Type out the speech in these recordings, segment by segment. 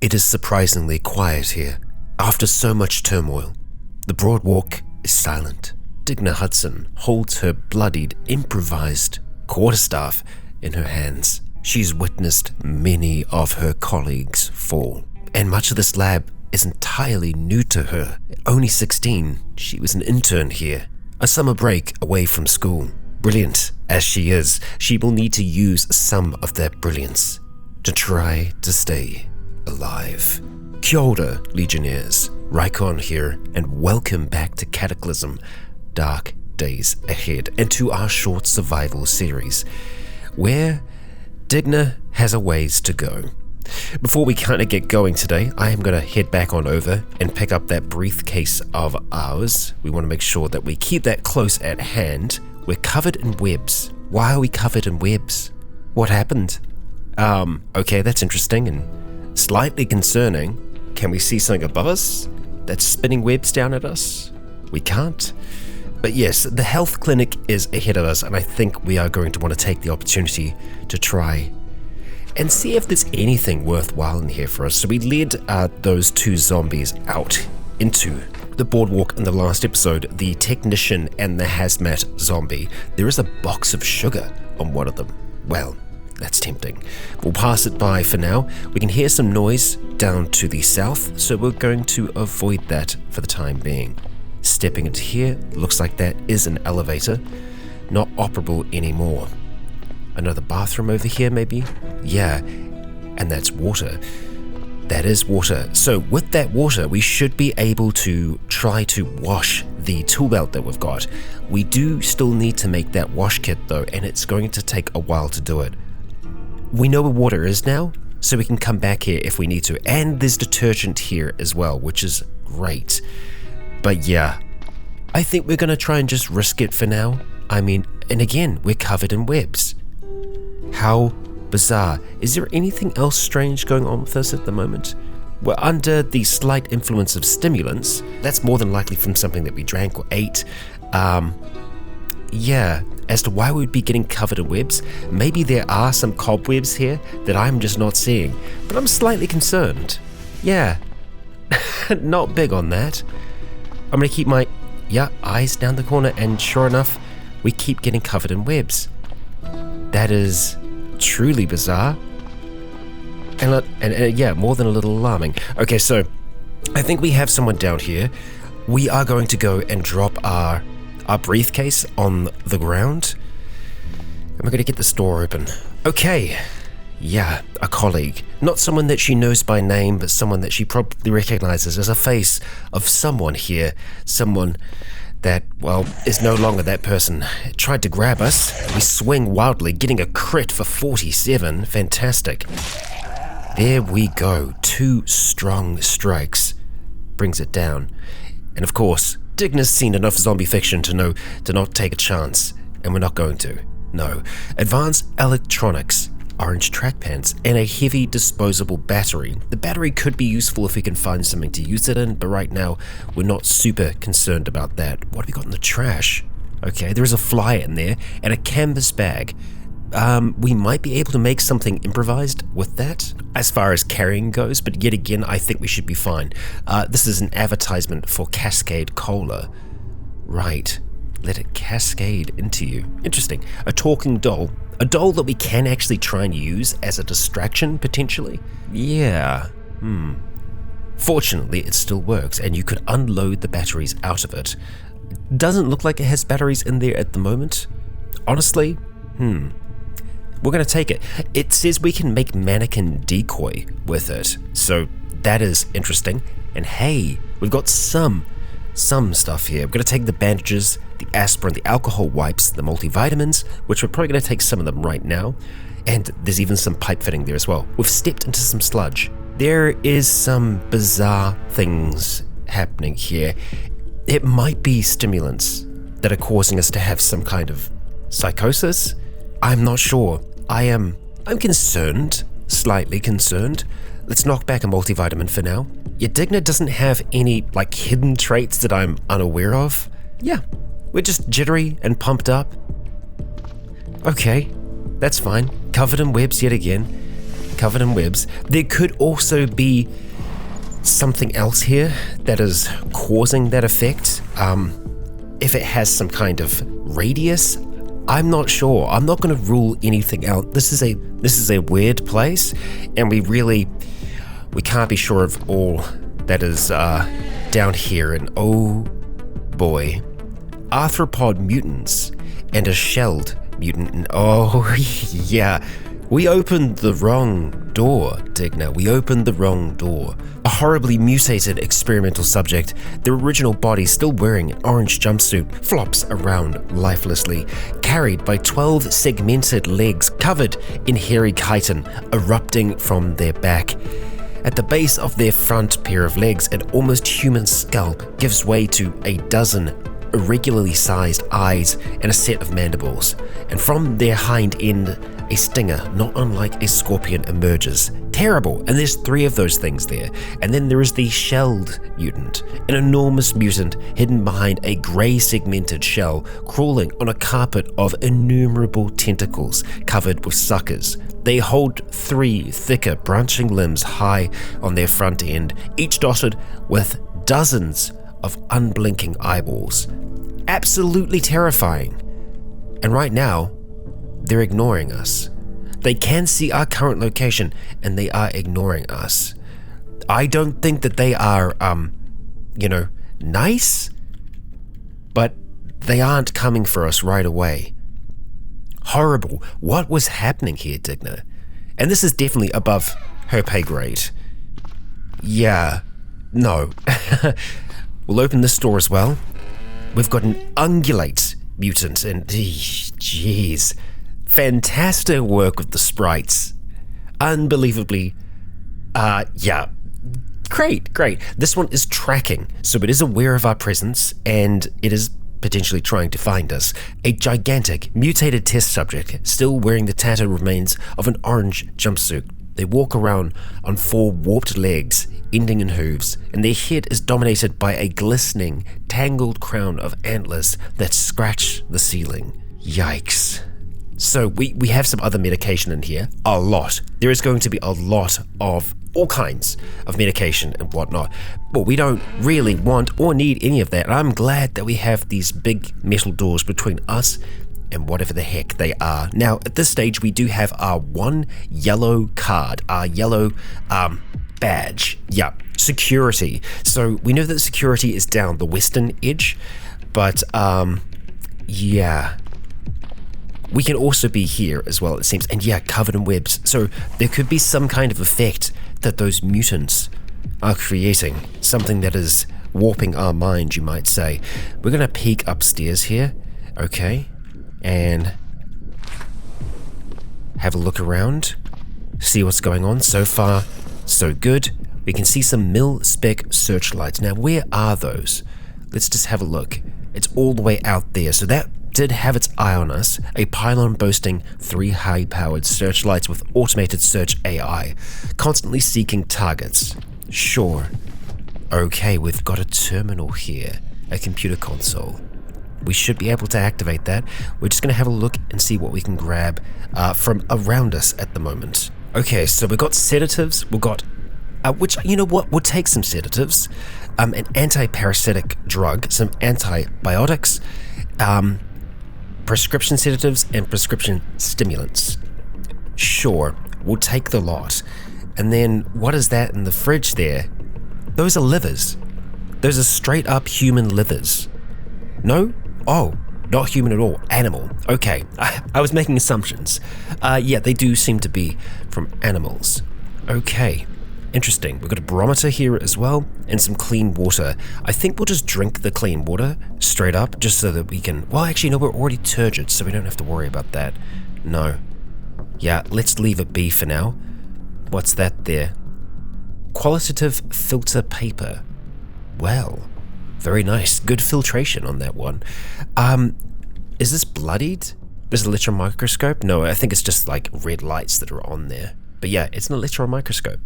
It is surprisingly quiet here. After so much turmoil, the broad walk is silent. Digna Hudson holds her bloodied, improvised quarterstaff in her hands. She's witnessed many of her colleagues fall, and much of this lab is entirely new to her. Only 16, she was an intern here, a summer break away from school. Brilliant as she is, she will need to use some of that brilliance to try to stay alive. Kia ora, Legionnaires. Rykon here, and welcome back to Cataclysm Dark Days Ahead, and to our short survival series, where Digna has a ways to go. Before we kind of get going today, I am going to head back on over and pick up that briefcase of ours. We want to make sure that we keep that close at hand. We're covered in webs. Why are we covered in webs? What happened? Okay, that's interesting and slightly concerning. Can we see something above us that's spinning webs down at us? We can't. But yes, the health clinic is ahead of us, and I think we are going to want to take the opportunity to try and see if there's anything worthwhile in here for us. So we led those two zombies out into the boardwalk in the last episode, the technician and the hazmat zombie. There is a box of sugar on one of them. Well, that's tempting. We'll pass it by for now. We can hear some noise down to the south, so we're going to avoid that for the time being. Stepping into here, looks like that is an elevator, not operable anymore. Another bathroom over here, maybe? Yeah, and that's water. That is water. So with that water, we should be able to try to wash the tool belt that we've got. We do still need to make that wash kit though, and it's going to take a while to do it. We know where water is now, so we can come back here if we need to. And there's detergent here as well, which is great. But yeah, I think we're going to try and just risk it for now. I mean, and again, we're covered in webs. How bizarre. Is there anything else strange going on with us at the moment? We're under the slight influence of stimulants. That's more than likely from something that we drank or ate. Yeah, as to why we'd be getting covered in webs, maybe there are some cobwebs here that I'm just not seeing, but I'm slightly concerned. Yeah, not big on that. I'm going to keep my eyes down the corner, and sure enough, we keep getting covered in webs. That is truly bizarre. And yeah, more than a little alarming. Okay, so I think we have someone down here. We are going to go and drop our briefcase on the ground. And we're going to get this door open. Okay. Yeah, a colleague. Not someone that she knows by name, but someone that she probably recognizes as a face of someone here. Someone that, well, is no longer that person. Tried to grab us. We swing wildly, getting a crit for 47. Fantastic. There we go. 2 strong strikes. Brings it down. And of course, Digna's seen enough zombie fiction to know to not take a chance. And we're not going to. No. Advanced electronics. Orange track pants, and a heavy disposable battery. The battery could be useful if we can find something to use it in, but right now we're not super concerned about that. What have we got in the trash? Okay, there is a flyer in there and a canvas bag. We might be able to make something improvised with that as far as carrying goes, but yet again, I think we should be fine. This is an advertisement for Cascade Cola. Right. Let it cascade into you. Interesting. A talking doll. A doll that we can actually try and use as a distraction, potentially? Yeah. Fortunately, it still works, and you could unload the batteries out of it. Doesn't look like it has batteries in there at the moment. Honestly, we're going to take it. It says we can make mannequin decoy with it, so that is interesting. And hey, we've got some stuff here. We're going to take the bandages, the aspirin, the alcohol wipes, the multivitamins, which we're probably going to take some of them right now, and there's even some pipe fitting there as well. We've stepped into some sludge. There is some bizarre things happening here. It might be stimulants that are causing us to have some kind of psychosis. I'm not sure. I'm concerned, slightly concerned. Let's knock back a multivitamin for now. Yeah, Digna doesn't have any, hidden traits that I'm unaware of. Yeah, we're just jittery and pumped up. Okay, that's fine. Covered in webs yet again. covered in webs. There could also be something else here that is causing that effect. If it has some kind of radius, I'm not sure. I'm not going to rule anything out. This is a weird place, and we can't be sure of all that is down here. And oh boy, arthropod mutants and a shelled mutant. And oh yeah, we opened the wrong door, Digna. We opened the wrong door. A horribly mutated experimental subject, their original body still wearing an orange jumpsuit, flops around lifelessly, carried by 12 segmented legs covered in hairy chitin erupting from their back. At the base of their front pair of legs, an almost human scalp gives way to a dozen irregularly sized eyes and a set of mandibles, and from their hind end, a stinger not unlike a scorpion emerges. Terrible, and there's 3 of those things there. And then there is the shelled mutant, an enormous mutant hidden behind a grey segmented shell, crawling on a carpet of innumerable tentacles covered with suckers. They hold 3 thicker branching limbs high on their front end, each dotted with dozens of unblinking eyeballs. Absolutely terrifying. And right now, they're ignoring us. They can see our current location, and they are ignoring us. I don't think that they are, nice, but they aren't coming for us right away. Horrible. What was happening here, Digna? And this is definitely above her pay grade. Yeah, no. We'll open this door as well. We've got an ungulate mutant, and jeez. Fantastic work with the sprites. Unbelievably, great. This one is tracking, so it is aware of our presence, and it is potentially trying to find us. A gigantic, mutated test subject, still wearing the tattered remains of an orange jumpsuit. They walk around on 4 warped legs, ending in hooves, and their head is dominated by a glistening, tangled crown of antlers that scratch the ceiling. Yikes. So we have some other medication in here, a lot. There is going to be a lot of all kinds of medication and whatnot, but we don't really want or need any of that. And I'm glad that we have these big metal doors between us and whatever the heck they are. Now, at this stage, we do have our 1 yellow card, our yellow badge. Yeah, security. So we know that security is down the western edge, but yeah. We can also be here as well, it seems, and yeah, covered in webs. So there could be some kind of effect that those mutants are creating, something that is warping our mind, you might say. We're gonna peek upstairs here, okay, and have a look around, see what's going on. So far, so good. We can see some mil-spec searchlights. Now, where are those? Let's just have a look. It's all the way out there, so that did have its eye on us, a pylon boasting 3 high-powered searchlights with automated search AI, constantly seeking targets. Sure. Okay, we've got a terminal here, a computer console. We should be able to activate that. We're just going to have a look and see what we can grab from around us at the moment. Okay, so we've got sedatives, we've got, which, you know what, we'll take some sedatives, an anti-parasitic drug, some antibiotics, prescription sedatives, and prescription stimulants. Sure, we'll take the lot. And then, what is that in the fridge there? Those are livers. Those are straight up human livers. No? Oh, not human at all. Animal. Okay, I was making assumptions. Yeah, they do seem to be from animals. Okay, interesting. We've got a barometer here as well, and some clean water. I think we'll just drink the clean water straight up, just so that we can... Well, actually, no, we're already turgid, so we don't have to worry about that. No. Yeah, let's leave it be for now. What's that there? Qualitative filter paper. Well, very nice. Good filtration on that one. Is this bloodied? Is it an electron microscope? No, I think it's just like red lights that are on there. But yeah, it's an electron microscope.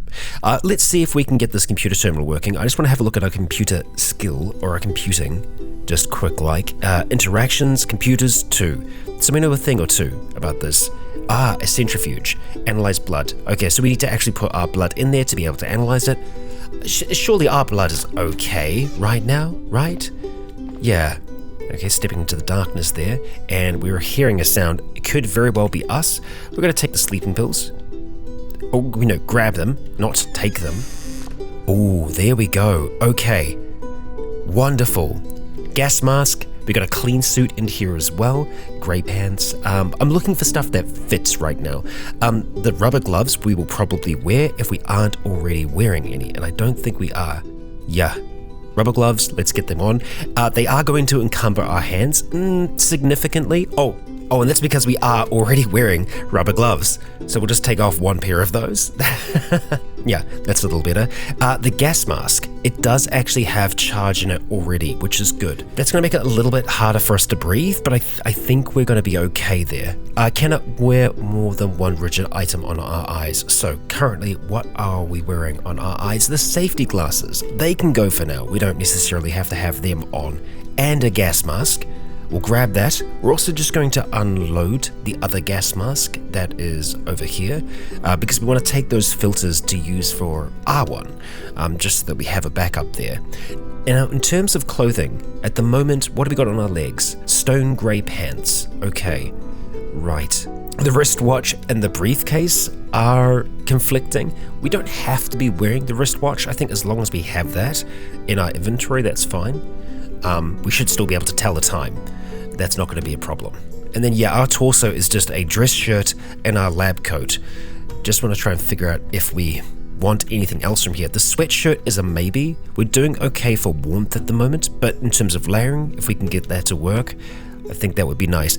Let's see if we can get this computer terminal working. I just want to have a look at our computer skill, or our computing, just quick like. Interactions, computers 2. So we know a thing or two about this. Ah, a centrifuge. Analyze blood. Okay, so we need to actually put our blood in there to be able to analyze it. Surely our blood is okay right now, right? Yeah. Okay, stepping into the darkness there, and we were hearing a sound. It could very well be us. We're going to take the sleeping pills. Or, grab them, not take them. Oh, there we go. Okay. Wonderful. Gas mask. We got a clean suit in here as well. Grey pants. I'm looking for stuff that fits right now. The rubber gloves we will probably wear if we aren't already wearing any, and I don't think we are. Yeah. Rubber gloves, let's get them on. They are going to encumber our hands significantly. Oh, and that's because we are already wearing rubber gloves. So we'll just take off one pair of those. Yeah, that's a little better. The gas mask, it does actually have charge in it already, which is good. That's going to make it a little bit harder for us to breathe, but I think we're going to be okay there. I cannot wear more than one rigid item on our eyes. So currently, what are we wearing on our eyes? The safety glasses. They can go for now. We don't necessarily have to have them on. And a gas mask. We'll grab that. We're also just going to unload the other gas mask that is over here because we want to take those filters to use for R1, just so that we have a backup there. Now, in terms of clothing, at the moment, what have we got on our legs? Stone grey pants. Okay, right. The wristwatch and the briefcase are conflicting. We don't have to be wearing the wristwatch. I think as long as we have that in our inventory, that's fine. We should still be able to tell the time. That's not going to be a problem. And then, yeah, our torso is just a dress shirt and our lab coat. Just want to try and figure out if we want anything else from here. The sweatshirt is a maybe. We're doing okay for warmth at the moment, but in terms of layering, if we can get that to work, I think that would be nice.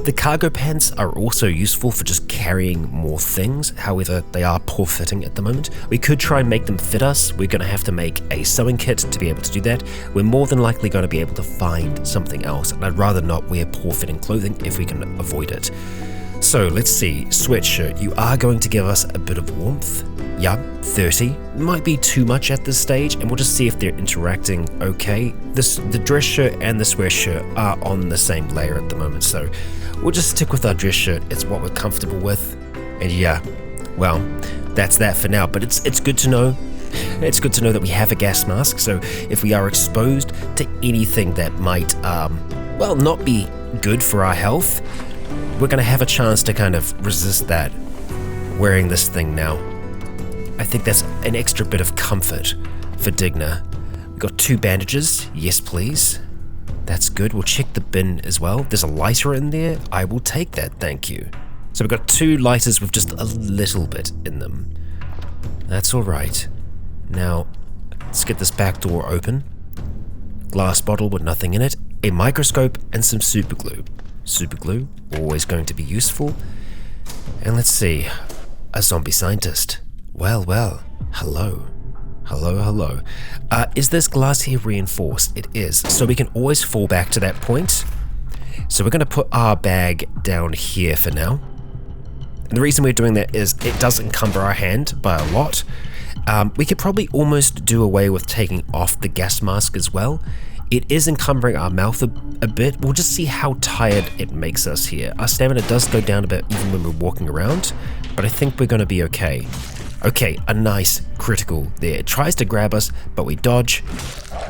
The cargo pants are also useful for just carrying more things. However, they are poor fitting at the moment. We could try and make them fit us. We're going to have to make a sewing kit to be able to do that. We're more than likely going to be able to find something else, and I'd rather not wear poor fitting clothing if we can avoid it. So let's see, sweatshirt, you are going to give us a bit of warmth. Yeah, 30. Might be too much at this stage, and we'll just see if they're interacting okay. The dress shirt and the sweatshirt are on the same layer at the moment, so we'll just stick with our dress shirt. It's what we're comfortable with. And yeah, well, that's that for now, but it's good to know. It's good to know that we have a gas mask, so if we are exposed to anything that might, not be good for our health, we're going to have a chance to kind of resist that wearing this thing now. I think that's an extra bit of comfort for Digna. We've got 2 bandages. Yes, please. That's good. We'll check the bin as well. There's a lighter in there. I will take that, thank you. So we've got 2 lighters with just a little bit in them. That's all right. Now, let's get this back door open. Glass bottle with nothing in it. A microscope and some super glue. Super glue, always going to be useful. And let's see. A zombie scientist. Well, hello. Hello. Is this glass here reinforced? It is. So we can always fall back to that point. So we're going to put our bag down here for now. And the reason we're doing that is it does encumber our hand by a lot. We could probably almost do away with taking off the gas mask as well. It is encumbering our mouth a bit. We'll just see how tired it makes us here. Our stamina does go down a bit even when we're walking around, but I think we're going to be okay. Okay, a nice critical there. It tries to grab us, but we dodge,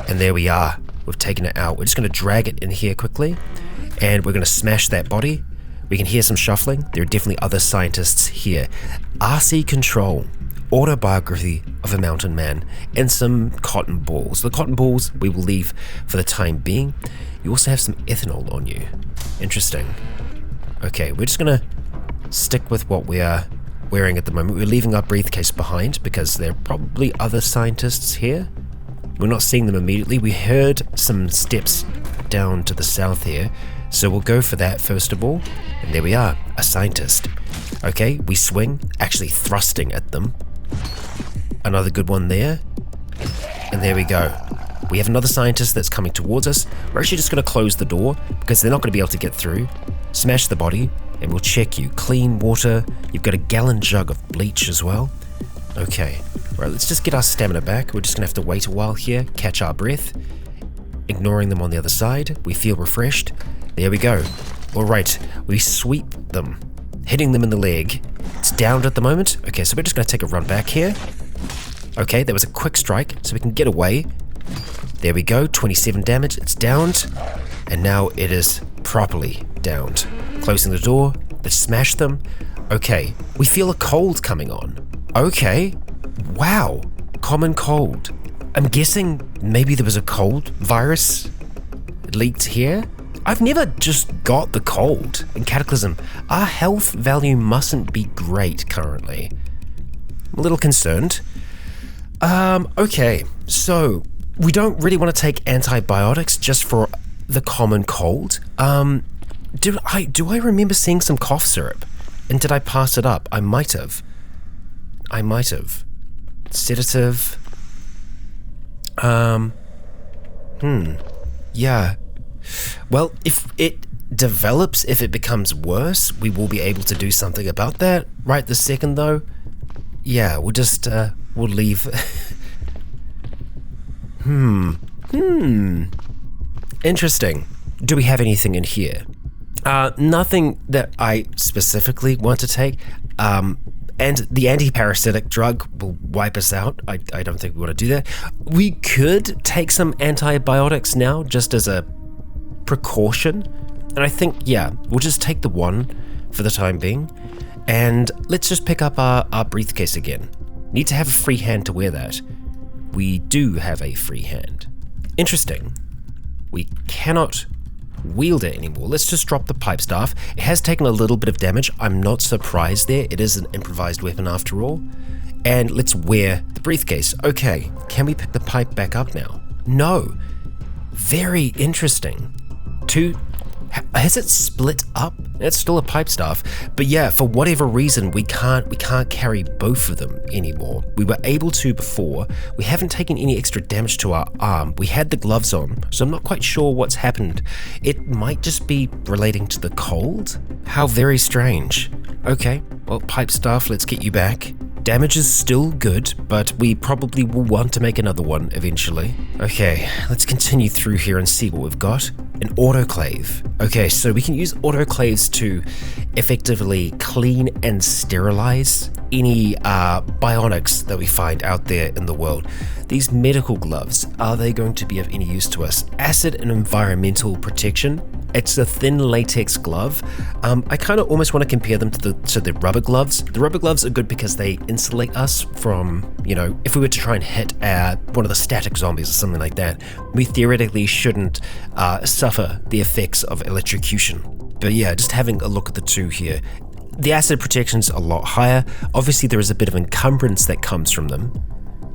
and there we are. We've taken it out. We're just going to drag it in here quickly, and we're going to smash that body. We can hear some shuffling. There are definitely other scientists here. RC Control, Autobiography of a Mountain Man, and some cotton balls. The cotton balls we will leave for the time being. You also have some ethanol on you. Interesting. Okay, we're just going to stick with what we are wearing at the moment. We're leaving our briefcase behind because there are probably other scientists here. We're not seeing them immediately. We heard some steps down to the south here, so we'll go for that first of all. And there we are, a scientist. Okay, we swing, actually thrusting at them. Another good one there. And there we go. We have another scientist that's coming towards us. We're actually just going to close the door because they're not going to be able to get through. Smash the body, and we'll check you. Clean water. You've got a gallon jug of bleach as well. Okay. Right, let's just get our stamina back. We're just going to have to wait a while here, catch our breath. Ignoring them on the other side. We feel refreshed. There we go. A scientist. Okay, All right, we sweep them, hitting them in the leg. It's downed at the moment. Okay, so we're just gonna take a run back here. Okay, that was a quick strike, so we can get away. There we go, 27 damage, it's downed. And now it is properly downed. Closing the door, let's smash them. Okay, we feel a cold coming on. Okay, wow, common cold. I'm guessing maybe there was a cold virus leaked here. I've never just got the cold in Cataclysm. Our health value mustn't be great currently. I'm a little concerned. Okay, so we don't really want to take antibiotics just for the common cold. Do I remember seeing some cough syrup? And did I pass it up? I might have. Sedative. Yeah. Well, if it develops, if it becomes worse, we will be able to do something about that. Right this second, though, yeah, we'll just, we'll leave. Interesting. Do we have anything in here? Nothing that I specifically want to take. And the anti-parasitic drug will wipe us out. I don't think we want to do that. We could take some antibiotics now, just as a precaution. And I think, yeah, we'll just take the one for the time being. And let's just pick up our briefcase again. Need to have a free hand to wear that. We do have a free hand. Interesting. We cannot wield it anymore. Let's just drop the pipe staff. It has taken a little bit of damage. I'm not surprised there. It is an improvised weapon after all. And let's wear the briefcase. Okay, can we pick the pipe back up now? No. Very interesting. Has it split up? It's still a pipe staff, but yeah, for whatever reason, we can't carry both of them anymore. We were able to before. We haven't taken any extra damage to our arm. We had the gloves on, so I'm not quite sure what's happened. It might just be relating to the cold? How very strange. Okay, well, pipe staff, let's get you back. Damage is still good, but we probably will want to make another one eventually. Okay, let's continue through here and see what we've got. An autoclave. Okay, so we can use autoclaves to effectively clean and sterilize any bionics that we find out there in the world. These medical gloves, are they going to be of any use to us? Acid and environmental protection. It's a thin latex glove. I kind of almost want to compare them to the rubber gloves. The rubber gloves are good because they insulate us from, you know, if we were to try and hit one of the static zombies or something like that, we theoretically shouldn't suffer the effects of electrocution. But yeah, just having a look at the two here. The acid protection's a lot higher. Obviously, there is a bit of encumbrance that comes from them.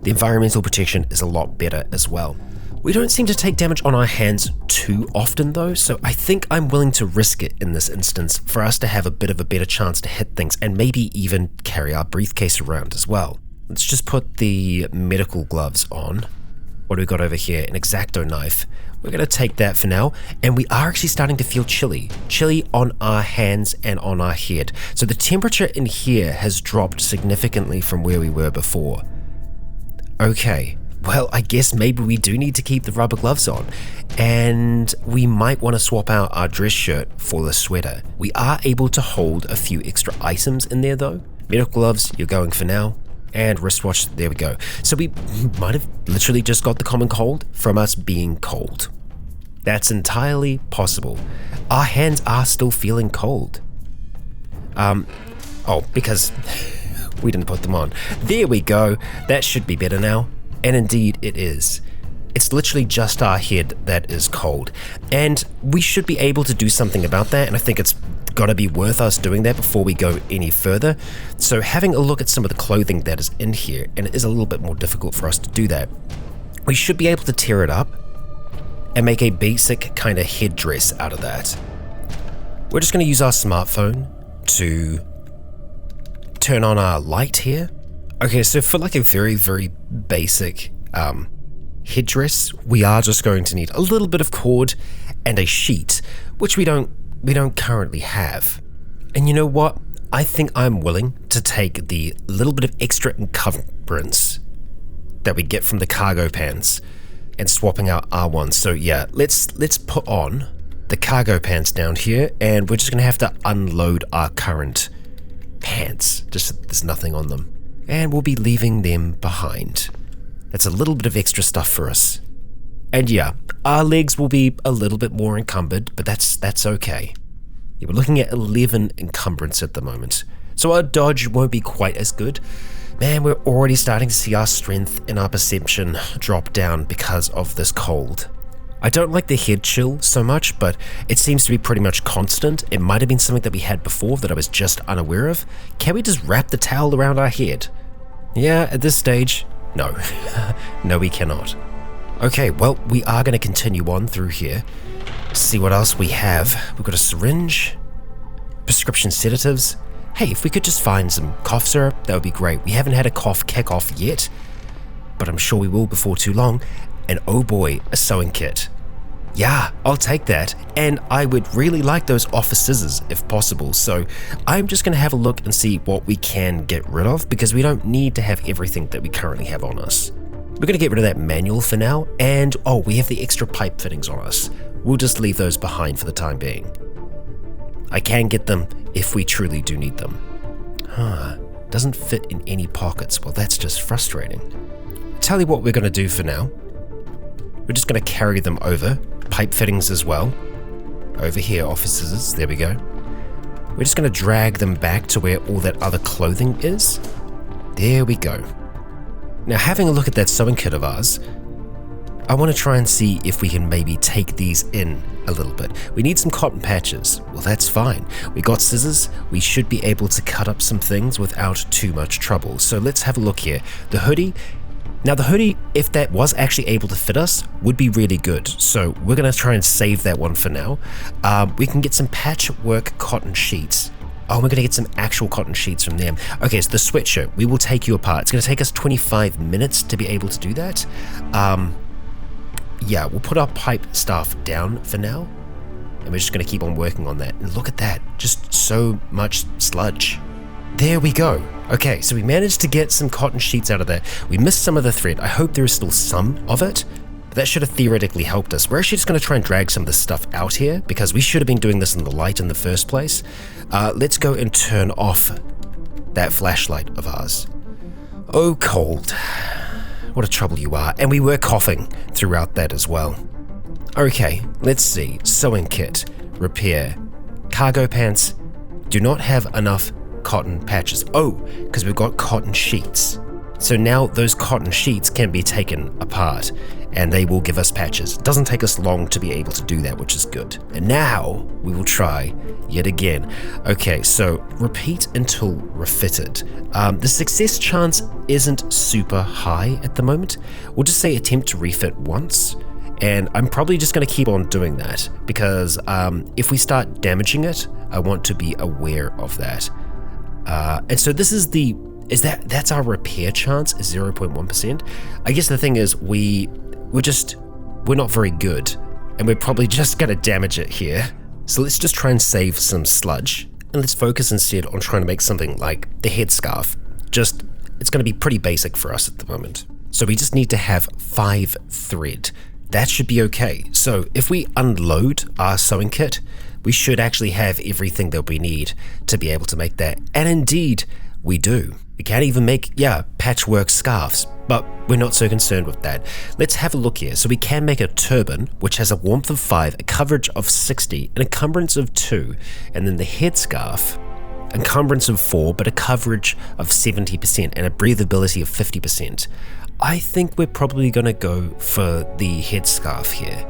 The environmental protection is a lot better as well. We don't seem to take damage on our hands too often though, so I think I'm willing to risk it in this instance for us to have a bit of a better chance to hit things and maybe even carry our briefcase around as well. Let's just put the medical gloves on. What do we got over here? An X-Acto knife. We're going to take that for now, and we are actually starting to feel chilly. Chilly on our hands and on our head. So the temperature in here has dropped significantly from where we were before. Okay. Well, I guess maybe we do need to keep the rubber gloves on, and we might want to swap out our dress shirt for the sweater. We are able to hold a few extra items in there though. Medical gloves, you're going for now, and wristwatch, there we go. So we might have literally just got the common cold from us being cold. That's entirely possible. Our hands are still feeling cold. Because we didn't put them on. There we go, that should be better now. And indeed it is. It's literally just our head that is cold. And we should be able to do something about that, and I think it's gotta be worth us doing that before we go any further. So having a look at some of the clothing that is in here, and it is a little bit more difficult for us to do that, we should be able to tear it up and make a basic kind of headdress out of that. We're just gonna use our smartphone to turn on our light here. Okay, so for like a very, very basic headdress, we are just going to need a little bit of cord and a sheet, which we don't currently have. And you know what? I think I'm willing to take the little bit of extra encumbrance that we get from the cargo pants and swapping out our ones. So yeah, let's put on the cargo pants down here, and we're just gonna have to unload our current pants, just so there's nothing on them. And we'll be leaving them behind. That's a little bit of extra stuff for us. And yeah, our legs will be a little bit more encumbered, but that's okay. Yeah, we're looking at 11 encumbrance at the moment. So our dodge won't be quite as good. Man, we're already starting to see our strength and our perception drop down because of this cold. I don't like the head chill so much, but it seems to be pretty much constant. It might have been something that we had before that I was just unaware of. Can we just wrap the towel around our head? Yeah, at this stage, no. No, we cannot. Okay, well, we are going to continue on through here. See what else we have. We've got a syringe, prescription sedatives. Hey, if we could just find some cough syrup, that would be great. We haven't had a cough kick off yet, but I'm sure we will before too long. And oh boy, a sewing kit. Yeah, I'll take that. And I would really like those office scissors if possible. So I'm just going to have a look and see what we can get rid of, because we don't need to have everything that we currently have on us. We're going to get rid of that manual for now. And oh, we have the extra pipe fittings on us. We'll just leave those behind for the time being. I can get them if we truly do need them. Doesn't fit in any pockets. Well, that's just frustrating. Tell you what we're going to do for now. We're just going to carry them over. Pipe fittings as well. Over here, office scissors. There we go. We're just going to drag them back to where all that other clothing is. There we go. Now, having a look at that sewing kit of ours, I want to try and see if we can maybe take these in a little bit. We need some cotton patches. Well, that's fine. We got scissors. We should be able to cut up some things without too much trouble. So let's have a look here. The hoodie. Now the hoodie, if that was actually able to fit us, would be really good. So we're going to try and save that one for now. We can get some patchwork cotton sheets. Oh, we're going to get some actual cotton sheets from them. Okay, so the sweatshirt, we will take you apart. It's going to take us 25 minutes to be able to do that. Yeah, we'll put our pipe staff down for now, and we're just going to keep on working on that. And look at that, just so much sludge. There we go. Okay, so we managed to get some cotton sheets out of there. We missed some of the thread. I hope there is still some of it, but that should have theoretically helped us. We're actually just going to try and drag some of this stuff out here, because we should have been doing this in the light in the first place. Let's go and turn off that flashlight of ours. Oh, cold. What a trouble you are. And we were coughing throughout that as well. Okay, let's see. Sewing kit, repair, cargo pants. Do not have enough cotton patches. Oh, because we've got cotton sheets. So now those cotton sheets can be taken apart and they will give us patches. It doesn't take us long to be able to do that, which is good. And now we will try yet again. Okay, so repeat until refitted. The success chance isn't super high at the moment. We'll just say attempt to refit once. And I'm probably just going to keep on doing that, because if we start damaging it, I want to be aware of that. And so this is that's our repair chance, is 0.1%. I guess the thing is we're not very good, and we're probably just going to damage it here. So let's just try and save some sludge, and let's focus instead on trying to make something like the headscarf. It's going to be pretty basic for us at the moment. So we just need to have 5 thread. That should be okay. So if we unload our sewing kit, we should actually have everything that we need to be able to make that. And indeed, we do. We can even make, patchwork scarves, but we're not so concerned with that. Let's have a look here. So we can make a turban, which has a warmth of 5, a coverage of 60, an encumbrance of 2, and then the headscarf, encumbrance of 4, but a coverage of 70% and a breathability of 50%. I think we're probably going to go for the headscarf here.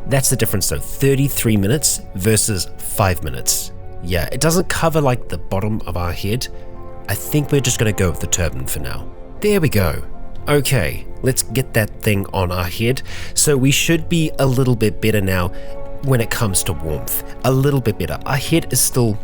That's the difference though, 33 minutes versus 5 minutes. Yeah, it doesn't cover like the bottom of our head. I think we're just going to go with the turban for now. There we go. Okay, let's get that thing on our head. So we should be a little bit better now when it comes to warmth. A little bit better. Our head is still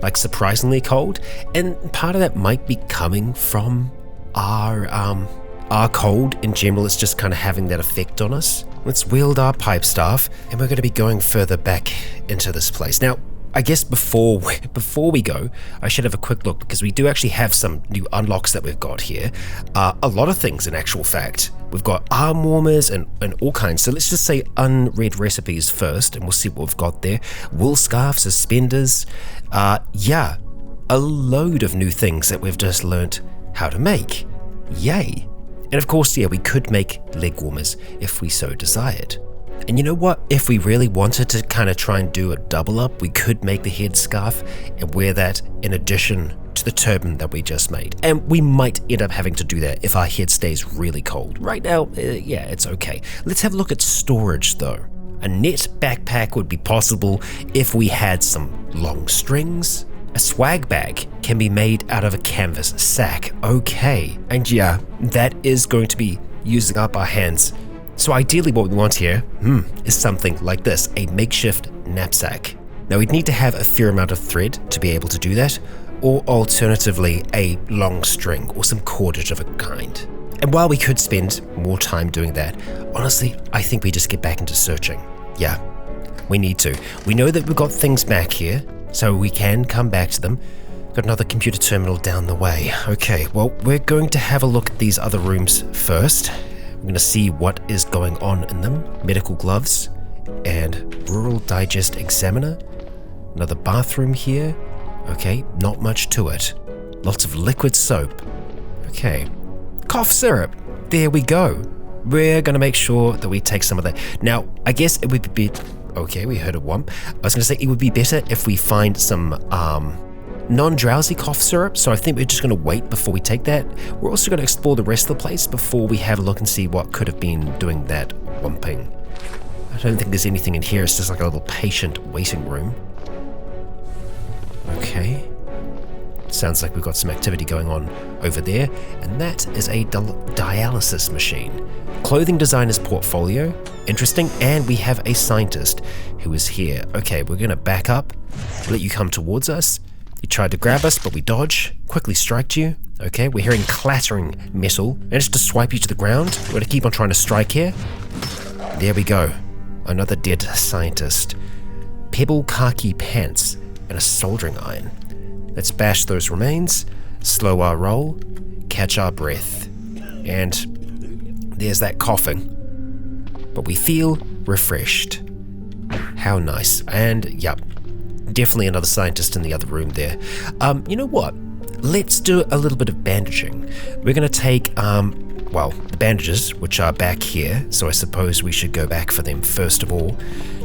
like surprisingly cold, and part of that might be coming from our cold in general. It's just kind of having that effect on us. Let's wield our pipe staff, and we're going to be going further back into this place. Now, I guess before we go, I should have a quick look, because we do actually have some new unlocks that we've got here. A lot of things, in actual fact. We've got arm warmers and all kinds. So let's just say unread recipes first, and we'll see what we've got there. Wool scarves, suspenders. Yeah, a load of new things that we've just learnt how to make. Yay. And of course, yeah, we could make leg warmers if we so desired. And you know what? If we really wanted to kind of try and do a double up, we could make the head scarf and wear that in addition to the turban that we just made. And we might end up having to do that if our head stays really cold. Right now, yeah, it's okay. Let's have a look at storage though. A net backpack would be possible if we had some long strings. A swag bag can be made out of a canvas sack. Okay. And yeah, that is going to be using up our hands. So ideally what we want here is something like this, a makeshift knapsack. Now we'd need to have a fair amount of thread to be able to do that, or alternatively a long string or some cordage of a kind. And while we could spend more time doing that, honestly, I think we just get back into searching. Yeah, we need to. We know that we've got things back here, so we can come back to them. Got another computer terminal down the way. Okay, well, we're going to have a look at these other rooms first. We're going to see what is going on in them. Medical gloves and Rural Digest Examiner. Another bathroom here. Okay, not much to it. Lots of liquid soap. Okay, cough syrup. There we go. We're going to make sure that we take some of that. Now, I guess it would be... Okay, we heard a whomp. I was going to say it would be better if we find some non-drowsy cough syrup, so I think we're just going to wait before we take that. We're also going to explore the rest of the place before we have a look and see what could have been doing that whomping. I don't think there's anything in here. It's just like a little patient waiting room. Okay. Sounds like we've got some activity going on over there, and that is a dialysis machine. Clothing designer's portfolio, interesting, and we have a scientist who is here. Okay, we're going to back up, let you come towards us. You tried to grab us, but we dodge, quickly striked you. Okay, we're hearing clattering metal, managed to swipe you to the ground. We're going to keep on trying to strike here. There we go, another dead scientist. Pebble khaki pants and a soldering iron. Let's bash those remains, slow our roll, catch our breath. And there's that coughing. But we feel refreshed. How nice. And yep, definitely another scientist in the other room there. You know what? Let's do a little bit of bandaging. We're going to take, well, the bandages, which are back here. So I suppose we should go back for them first of all.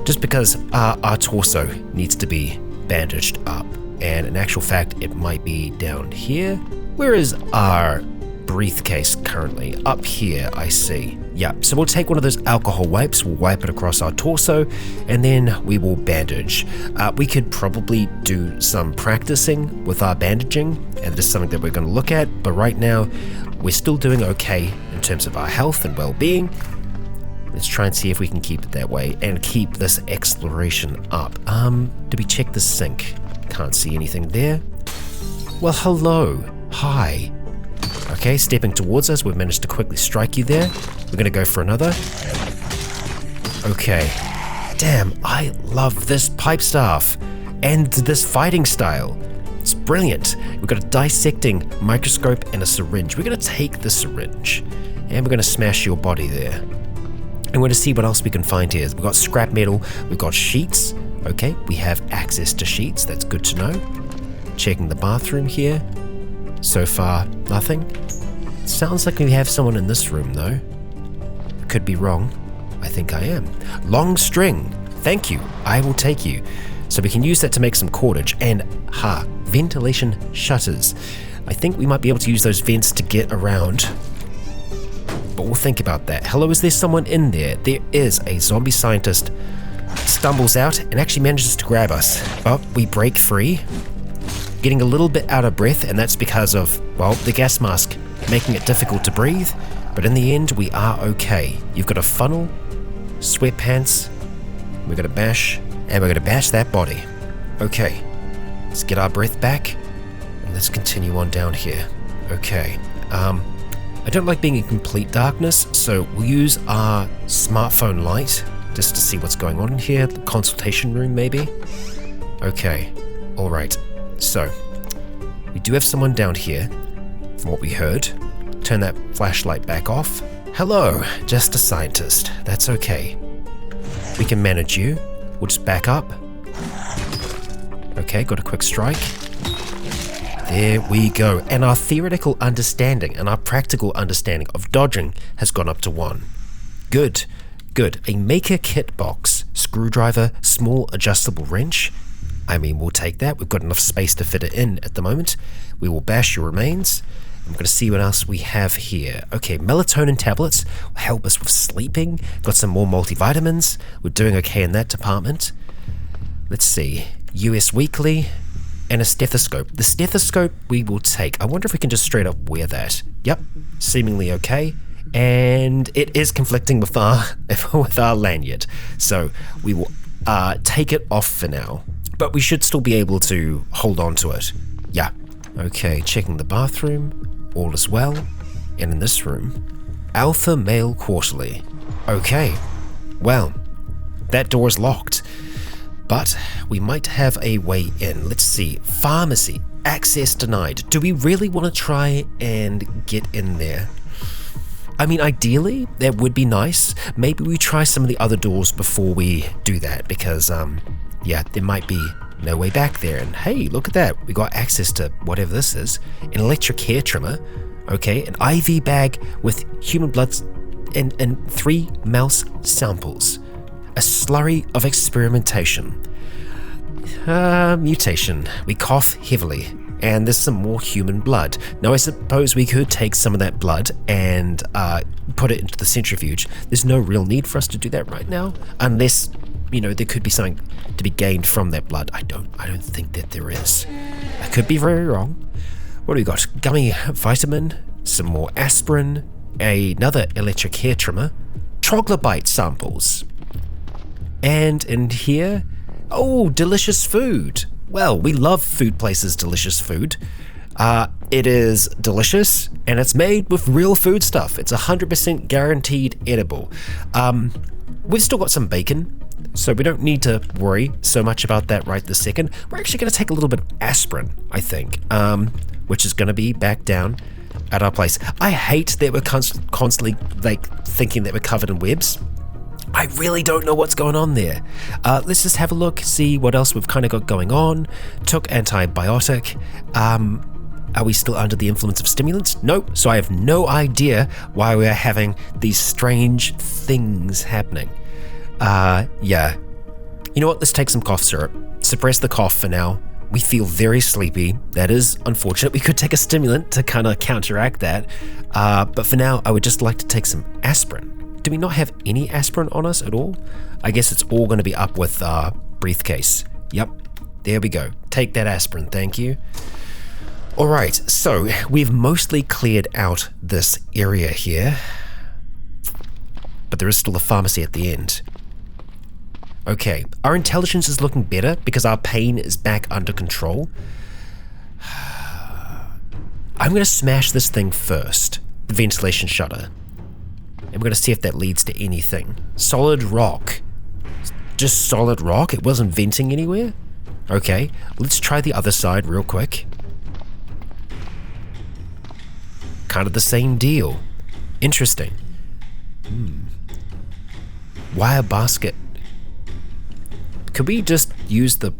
Just because our torso needs to be bandaged up. And in actual fact, it might be down here. Where is our briefcase currently? Up here, I see. Yeah, so we'll take one of those alcohol wipes, we'll wipe it across our torso, and then we will bandage. We could probably do some practicing with our bandaging, and this is something that we're going to look at, but right now, we're still doing okay in terms of our health and well-being. Let's try and see if we can keep it that way, and keep this exploration up. Did we check the sink? Can't see anything there. Well, hello. Hi. Okay, stepping towards us. We've managed to quickly strike you there. We're going to go for another. Okay. Damn, I love this pipe staff and this fighting style. It's brilliant. We've got a dissecting microscope and a syringe. We're going to take the syringe and we're going to smash your body there. And we're going to see what else we can find here. We've got scrap metal. We've got sheets. Okay, we have access to sheets. That's good to know. Checking the bathroom here. So far, nothing. Sounds like we have someone in this room, though. Could be wrong. I think I am. Long string. Thank you. I will take you. So we can use that to make some cordage. And, ventilation shutters. I think we might be able to use those vents to get around. But we'll think about that. Hello, is there someone in there? There is. A zombie scientist stumbles out and actually manages to grab us. Oh, we break free. Getting a little bit out of breath, and that's because of, well, the gas mask making it difficult to breathe, but in the end, we are okay. You've got a funnel, sweatpants, we're gonna bash, and we're gonna bash that body. Okay, let's get our breath back, and let's continue on down here. Okay, I don't like being in complete darkness, so we'll use our smartphone light just to see what's going on in here, the consultation room maybe. Okay, alright. So, we do have someone down here, from what we heard. Turn that flashlight back off. Hello, just a scientist. That's okay. We can manage you. We'll just back up. Okay, got a quick strike. There we go. And our theoretical understanding and our practical understanding of dodging has gone up to 1. Good, good. A maker kit box, screwdriver, small adjustable wrench. I mean, we'll take that. We've got enough space to fit it in at the moment. We will bash your remains. I'm going to see what else we have here. Okay, melatonin tablets will help us with sleeping. Got some more multivitamins. We're doing okay in that department. Let's see. US Weekly and a stethoscope. The stethoscope we will take. I wonder if we can just straight up wear that. Yep, seemingly okay. And it is conflicting with our lanyard. So we will take it off for now. But we should still be able to hold on to it. Yeah. Okay, checking the bathroom. All is well. And in this room, Alpha Male Quarterly. Okay, well, that door is locked, but we might have a way in. Let's see, pharmacy, access denied. Do we really want to try and get in there? I mean, ideally, that would be nice. Maybe we try some of the other doors before we do that, because, yeah, there might be no way back there. And hey, look at that. We got access to whatever this is. An electric hair trimmer. Okay, an IV bag with human blood and 3 mouse samples. A slurry of experimentation. Mutation. We cough heavily. And there's some more human blood. Now I suppose we could take some of that blood and put it into the centrifuge. There's no real need for us to do that right now, unless, you know, there could be something to be gained from that blood. I don't think that there is. I could be very wrong. What do we got? Gummy vitamin, some more aspirin, another electric hair trimmer, troglodyte samples. And in here, oh, delicious food. Well, we love food places' delicious food. It is delicious, and it's made with real food stuff. It's 100% guaranteed edible. We've still got some bacon, so we don't need to worry so much about that right this second. We're actually going to take a little bit of aspirin, I think, which is going to be back down at our place. I hate that we're constantly like thinking that we're covered in webs. I really don't know what's going on there. Let's just have a look, see what else we've kind of got going on. Took antibiotic. Are we still under the influence of stimulants? Nope. So I have no idea why we are having these strange things happening. Yeah. You know what? Let's take some cough syrup. Suppress the cough for now. We feel very sleepy. That is unfortunate. We could take a stimulant to kind of counteract that. But for now, I would just like to take some aspirin. Do we not have any aspirin on us at all? I guess it's all going to be up with our briefcase. Yep, there we go. Take that aspirin, thank you. All right, so we've mostly cleared out this area here, but there is still a pharmacy at the end. Okay, our intelligence is looking better because our pain is back under control. I'm going to smash this thing first, the ventilation shutter. And we're going to see if that leads to anything. Solid rock. Just solid rock? It wasn't venting anywhere? Okay, let's try the other side real quick. Kind of the same deal. Interesting. Wire basket. Could we just use the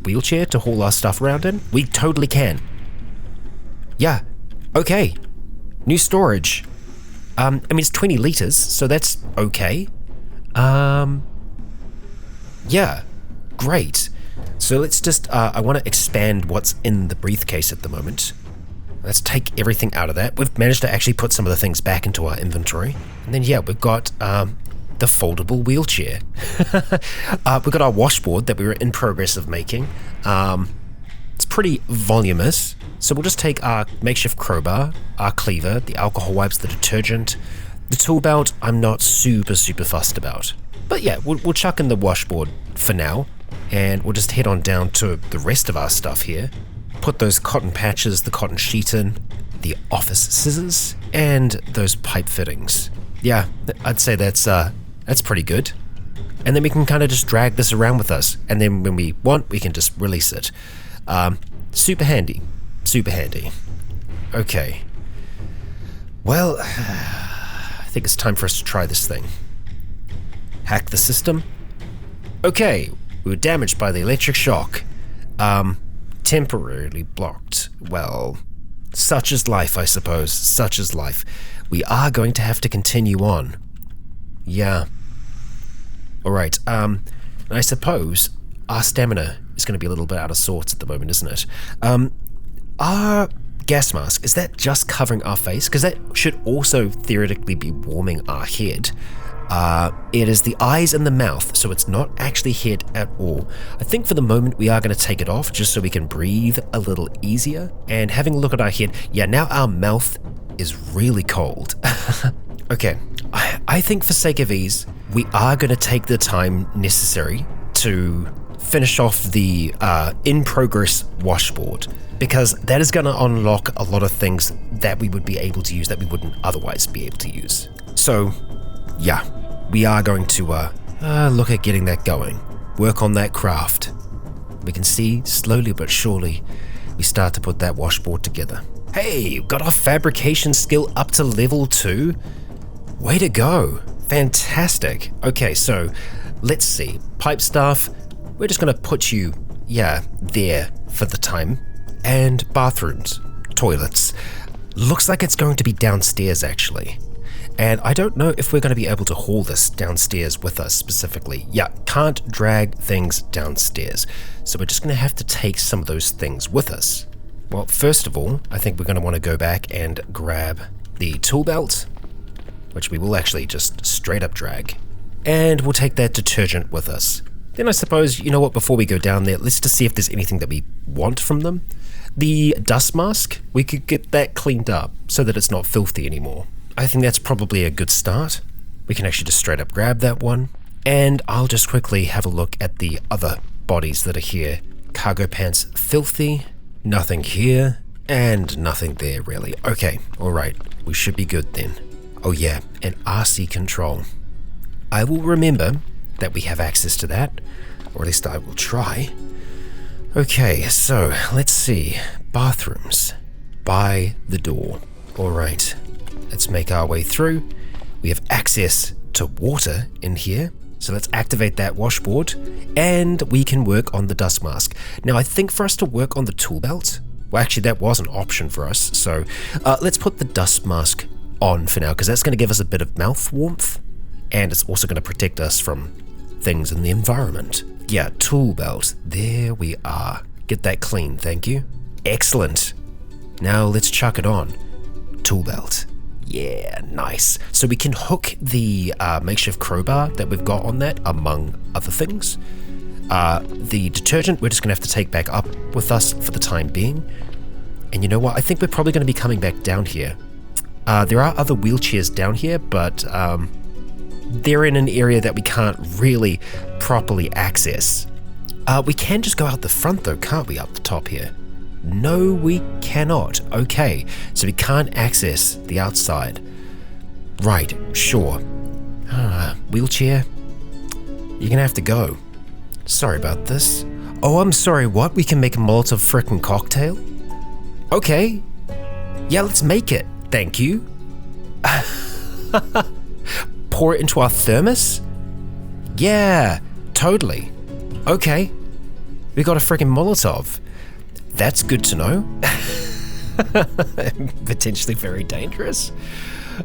wheelchair to haul our stuff around in? We totally can. Yeah, okay. New storage. I mean, it's 20 liters, so that's okay. Yeah, great. So let's just, I want to expand what's in the briefcase at the moment. Let's take everything out of that. We've managed to actually put some of the things back into our inventory. And then, yeah, we've got the foldable wheelchair. We've got our washboard that we were in progress of making. It's pretty voluminous. So we'll just take our makeshift crowbar, our cleaver, the alcohol wipes, the detergent, the tool belt. I'm not super fussed about. But yeah, we'll chuck in the washboard for now, and we'll just head on down to the rest of our stuff here. Put those cotton patches, the cotton sheet in, the office scissors, and those pipe fittings. Yeah, I'd say that's pretty good. and then we can kind of just drag this around with us, and then when we want, we can just release it. Super handy. Super handy. Okay. Well, I think it's time for us to try this thing. Hack the system. Okay, we were damaged by the electric shock. Temporarily blocked. Well, such is life, I suppose. Such is life. We are going to have to continue on. Yeah. Alright, I suppose our stamina is going to be a little bit out of sorts at the moment, isn't it? Our gas mask, is that just covering our face? Because that should also theoretically be warming our head. It is the eyes and the mouth, so it's not actually head at all. I think for the moment we are going to take it off just so we can breathe a little easier. And having a look at our head, yeah, now our mouth is really cold. Okay, I think for sake of ease, we are going to take the time necessary to finish off the in-progress washboard, because that is going to unlock a lot of things that we would be able to use that we wouldn't otherwise be able to use. So, yeah, we are going to look at getting that going, work on that craft. We can see, slowly but surely, we start to put that washboard together. Hey, got our fabrication skill up to level 2. Way to go. Fantastic. Okay, so let's see. Pipe staff, we're just going to put you, yeah, there for the time. And bathrooms, toilets. Looks like it's going to be downstairs, actually. And I don't know if we're going to be able to haul this downstairs with us specifically. Yeah, can't drag things downstairs. So we're just going to have to take some of those things with us. Well, first of all, I think we're going to want to go back and grab the tool belt, which we will actually just straight up drag. And we'll take that detergent with us. Then I suppose, you know what, before we go down there, let's just see if there's anything that we want from them. The dust mask, we could get that cleaned up so that it's not filthy anymore. I think that's probably a good start. We can actually just straight up grab that one. And I'll just quickly have a look at the other bodies that are here. Cargo pants, filthy. Nothing here. And nothing there, really. Okay, alright. We should be good then. Oh yeah, and RC control. I will remember that we have access to that. Or at least I will try. Okay, so let's see. Bathrooms. By the door. Alright. Let's make our way through. We have access to water in here, so let's activate that washboard, and we can work on the dust mask. Now I think for us to work on the tool belt, well actually that was an option for us, so let's put the dust mask on for now, because that's going to give us a bit of mouth warmth, and it's also going to protect us from things in the environment. Yeah, tool belt, there we are. Get that clean, thank you. Excellent. Now let's chuck it on. Tool belt. Yeah, nice. So we can hook the makeshift crowbar that we've got on that, among other things. The detergent we're just going to have to take back up with us for the time being. And you know what? I think we're probably going to be coming back down here. There are other wheelchairs down here, but they're in an area that we can't really properly access. We can just go out the front though, can't we, up the top here? No, we cannot. Okay, so we can't access the outside. Right, sure. Wheelchair, you're gonna have to go. Sorry about this. Oh, I'm sorry, what? We can make a Molotov frickin' cocktail? Okay. Yeah, let's make it. Thank you. Pour it into our thermos? Yeah, totally. Okay. We got a frickin' Molotov. That's good to know. Potentially very dangerous.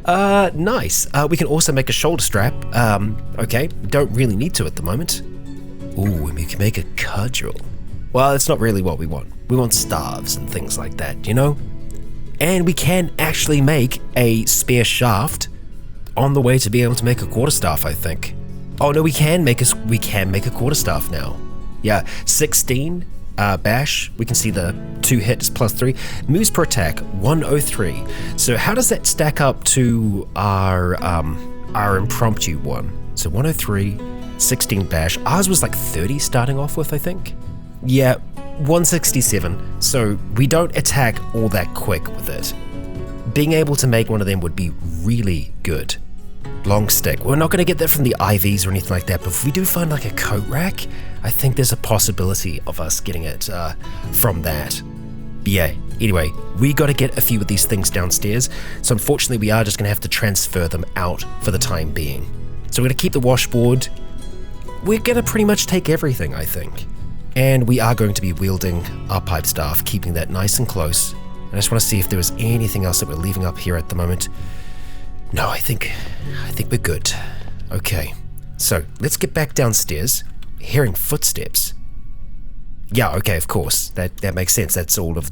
Nice. We can also make a shoulder strap. Okay, don't really need to at the moment. Ooh, and we can make a cudgel. Well, it's not really what we want. We want staves and things like that, you know? And we can actually make a spare shaft on the way to be able to make a quarterstaff, I think. Oh no, we can make a quarterstaff now. Yeah, 16 bash. We can see the 2 hits plus 3. Moves per attack 103. So how does that stack up to our impromptu one? So 103, 16 bash. Ours was like 30 starting off with, I think. Yeah, 167. So we don't attack all that quick with it. Being able to make one of them would be really good. long stick. We're not going to get that from the IVs or anything like that, but if we do find like a coat rack, I think there's a possibility of us getting it from that. But yeah, anyway, we got to get a few of these things downstairs, so unfortunately we are just going to have to transfer them out for the time being. So we're going to keep the washboard. We're going to pretty much take everything, I think. And we are going to be wielding our pipe staff, keeping that nice and close. I just want to see if there was anything else that we're leaving up here at the moment. No, I think we're good. Okay, so let's get back downstairs. Hearing footsteps. Yeah, okay, of course. That makes sense. That's all of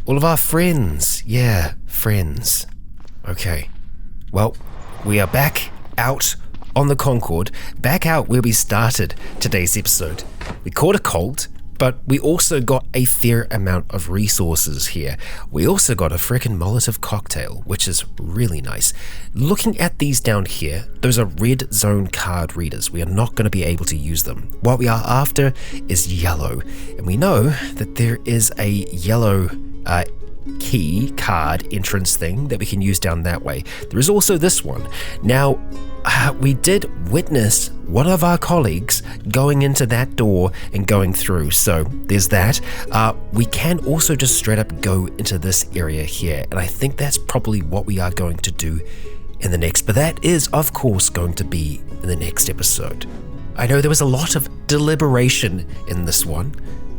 our friends. Yeah, friends. Okay. Well, we are back out on the Concord, back out where we started today's episode. We caught a cold, but we also got a fair amount of resources here. We also got a frickin' Molotov cocktail, which is really nice. Looking at these down here, those are red zone card readers. We are not going to be able to use them. What we are after is yellow, and we know that there is a yellow key card entrance thing that we can use down that way. There is also this one. Now, we did witness one of our colleagues going into that door and going through, so there's that. We can also just straight up go into this area here, and I think that's probably what we are going to do in the next, but that is of course going to be in the next episode. I know there was a lot of deliberation in this one,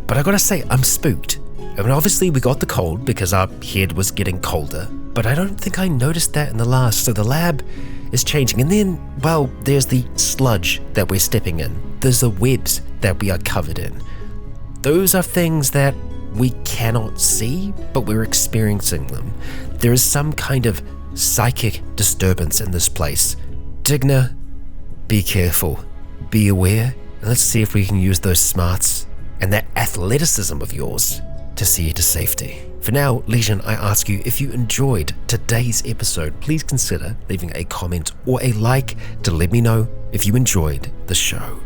but I gotta say, I'm spooked. I mean, obviously we got the cold because our head was getting colder, but I don't think I noticed that in the last, so the lab is changing. And then, well, there's the sludge that we're stepping in. There's the webs that we are covered in. Those are things that we cannot see, but we're experiencing them. There is some kind of psychic disturbance in this place. Digna, be careful, be aware, and let's see if we can use those smarts and that athleticism of yours to see you to safety. For now, Legion, I ask you, if you enjoyed today's episode, please consider leaving a comment or a like to let me know if you enjoyed the show.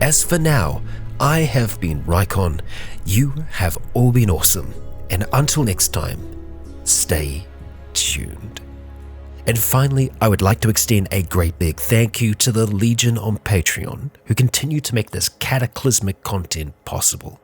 As for now, I have been Rykon, you have all been awesome, and until next time, stay tuned. And finally, I would like to extend a great big thank you to the Legion on Patreon, who continue to make this cataclysmic content possible.